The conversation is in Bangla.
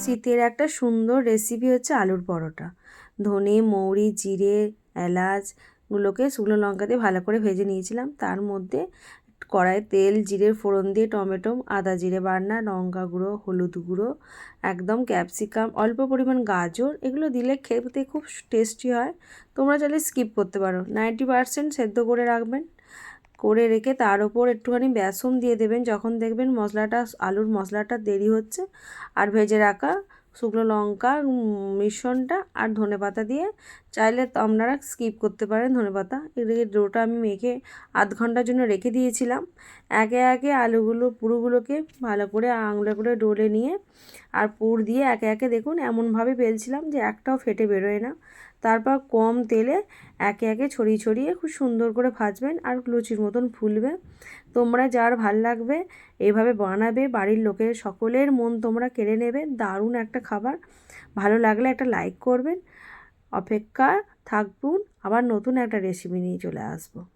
শীতের একটা সুন্দর রেসিপি হচ্ছে আলুর পরোটা। ধনে, মৌরি, জিরে, এলাচগুলোকে শুকনো লঙ্কা দিয়ে ভালো করে ভেজে নিয়েছিলাম। তার মধ্যে কড়াইয়ে তেল, জিরের ফোড়ন দিয়ে টমেটো, আদা জিরে বাটনা, লঙ্কা গুঁড়ো, হলুদ গুঁড়ো, একদম ক্যাপসিকাম, অল্প পরিমাণ গাজর, এগুলো দিলে খেতে খুব টেস্টি হয়। তোমরা চাইলে স্কিপ করতে পারো। 90% সেদ্ধ করে রাখবেন। করে রেখে তার ওপর একটুখানি বেসন দিয়ে দেবেন যখন দেখবেন মশলাটা, আলুর মশলাটা দেরি হচ্ছে। আর ভেজে রাখা শুকনো লঙ্কার মিশ্রণটা আর ধনেপাতা দিয়ে, চাইলে আপনারা স্কিপ করতে পারেন ধনেপাতা। এদিকে ডোটা আমি মেখে আধ ঘন্টার জন্য রেখে দিয়েছিলাম। একে একে পুরগুলোকে ভালো করে আঙুলে করে ডলে নিয়ে আর পুর দিয়ে একে একে দেখুন এমনভাবে বেলছিলাম যে একটাও ফেটে বেরোয় না। তারপর কম তেলে একে একে ছড়িয়ে ছড়িয়ে খুব সুন্দর করে ভাজবেন আর লুচির মতন ফুলবে। তোমরা যার ভাল লাগবে এইভাবে বানাবে, বাড়ির লোকের সকলের মন তোমরা কেড়ে নেবে। দারুণ একটা খাবার। ভালো লাগলে একটা লাইক করবেন। অপেক্ষা থাকুন, আবার নতুন একটা রেসিপি নিয়ে চলে আসবো।